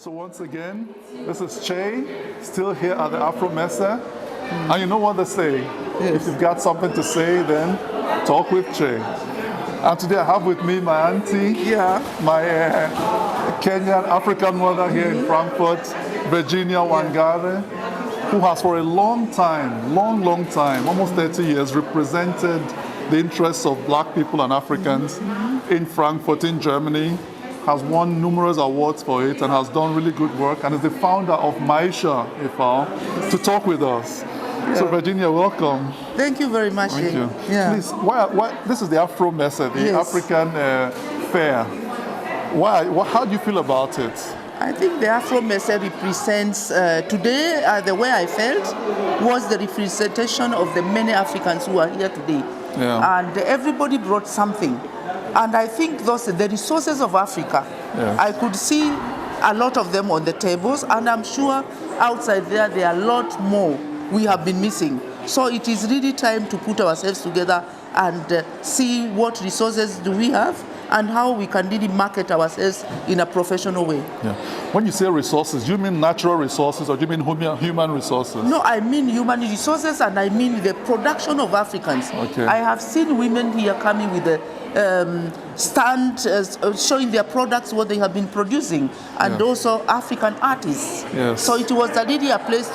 So once again, this is Che, still here at the Afro-Messe. And you know what they say, if you've got something to say, then talk with Che. And today I have with me my auntie, my Kenyan African mother here in Frankfurt, Virginia Wangare, who has for a long time, long time, almost 30 years, represented the interests of black people and Africans in Frankfurt, in Germany, has won numerous awards for it and has done really good work, and is the founder of Maisha e.V to talk with us. So Virginia, welcome. Thank you very much. Thank you. Please, this is the Afro-Messe, the African fair. How do you feel about it? I think the Afro-Messe represents, today, the way I felt was the representation of the many Africans who are here today. And everybody brought something. And I think the resources of Africa, I could see a lot of them on the tables, and I'm sure outside there are a lot more we have been missing. So it is really time to put ourselves together and see what resources do we have and how we can really market ourselves in a professional way. When you say resources, do you mean natural resources or do you mean human resources? No, I mean human resources, and I mean the production of Africans. I have seen women here coming with a stand showing their products, what they have been producing, and also African artists. So it was really a place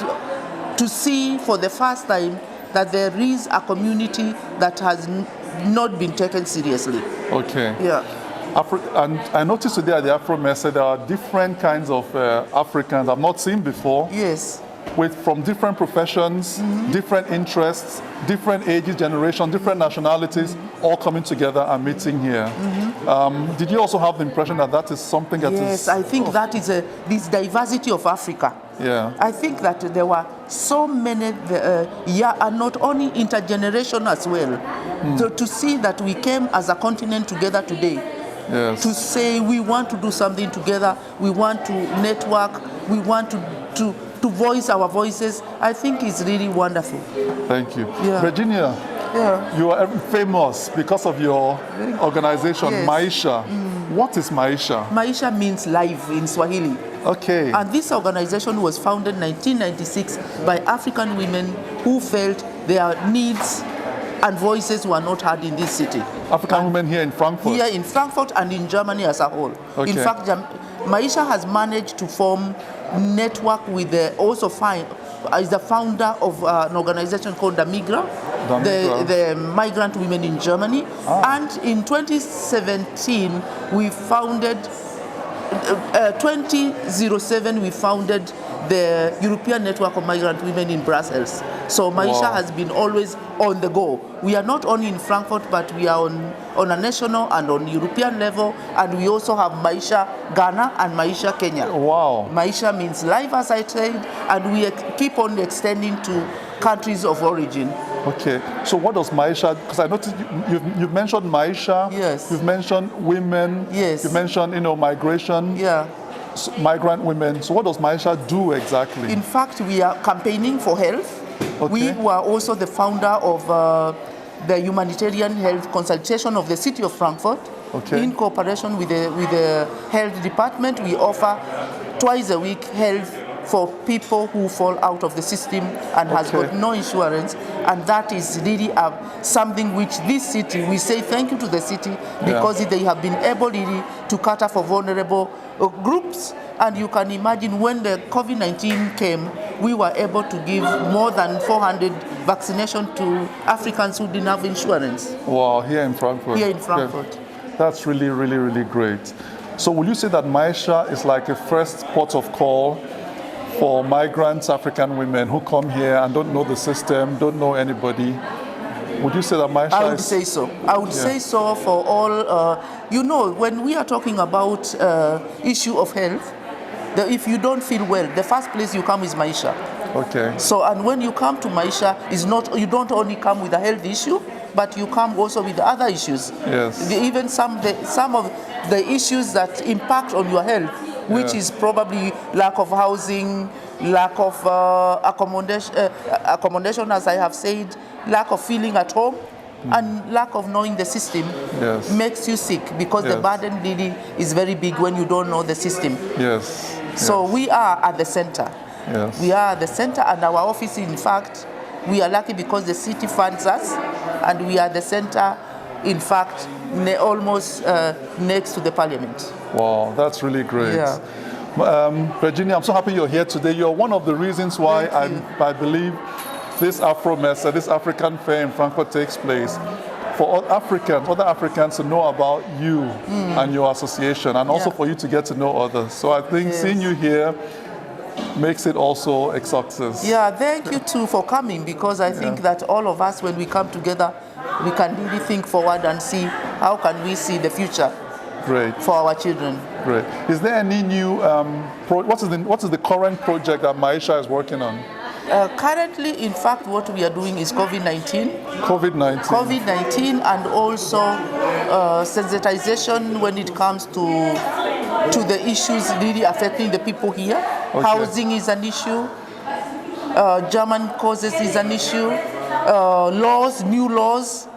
to see for the first time that there is a community that has not been taken seriously. And I noticed today at the Afro-Messe there are different kinds of Africans I've not seen before. From different professions, different interests, different ages, generations, different nationalities, all coming together and meeting here. Did you also have the impression that that is something that is... Yes, I think that is this diversity of Africa. I think that there were so many, and not only intergenerational as well, to see that we came as a continent together today. To say we want to do something together, we want to network, we want to voice our voices. I think it's really wonderful. Thank you. Virginia, you are famous because of your organization, Maisha. What is Maisha? Maisha means life in Swahili. And this organization was founded in 1996 by African women who felt their needs and voices were not heard in this city. African women here in Frankfurt? Here in Frankfurt and in Germany as a whole. In fact, Maisha has managed to form network with is the founder of an organization called the the migrant women in Germany. And in 2017, we founded, 2007, we founded the European Network of Migrant Women in Brussels. So Maisha has been always on the go. We are not only in Frankfurt, but we are on a national and on European level, and we also have Maisha Ghana and Maisha Kenya. Maisha means life, as I said, and we keep on extending to countries of origin. So what does Maisha, because I noticed you've mentioned Maisha, you've mentioned women, you've mentioned migration, migrant women. So what does Maisha do exactly? In fact, we are campaigning for health. We were also the founder of the Humanitarian Health Consultation of the City of Frankfurt. In cooperation with the health department, we offer twice a week health for people who fall out of the system and has got no insurance. And that is really something which this city, we say thank you to the city because they have been able really to cater for vulnerable groups. And you can imagine when the COVID-19 came, we were able to give more than 400 vaccinations to Africans who didn't have insurance. Wow, here in Frankfurt. Here in Frankfurt. That's really, really, really great. So will you say that Maisha is like a first port of call for migrants, African women who come here and don't know the system, don't know anybody? Would you say that Maisha I would say so. I would say so for all. When we are talking about issue of health, if you don't feel well, the first place you come is Maisha. So, and when you come to Maisha, you don't only come with a health issue, but you come also with other issues. Even some of the issues that impact on your health, which is probably lack of housing, lack of accommodation, as I have said, lack of feeling at home, and lack of knowing the system makes you sick because the burden really is very big when you don't know the system. So we are at the center. Yes. We are at the center, and our office, in fact, we are lucky because the city funds us, and we are the center, in fact, almost next to the parliament. Wow, that's really great. Yeah. Virginia, I'm so happy you're here today. You're one of the reasons why I believe this Afro-Messe, this African fair in Frankfurt takes place, for other Africans to know about you and your association, and also for you to get to know others. So I think seeing you here makes it also a success. Yeah, thank you too for coming, because I think that all of us, when we come together, we can really think forward and see how can we see the future for our children. Great. Is there any new, what is the current project that Maisha is working on? Currently, in fact, what we are doing is COVID-19. COVID-19. COVID-19, and also sensitization when it comes to the issues really affecting the people here. Okay. Housing is an issue. German causes is an issue. New laws.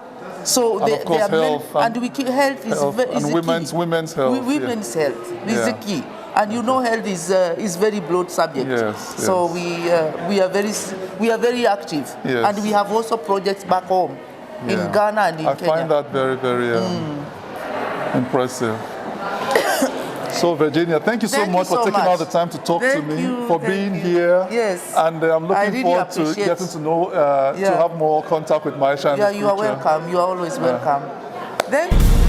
So and of course, health. Health is women's health. Women's health is the key. And you know, health is very broad subject. Yes, so we are very active, and we have also projects back home in Ghana and in Kenya. I find that very, very impressive. So Virginia, thank you so much for taking out the time to talk to me, for being here. Yes. And I'm looking forward to getting to know, to have more contact with Maisha in the future. You are welcome. You are always welcome. Thank you.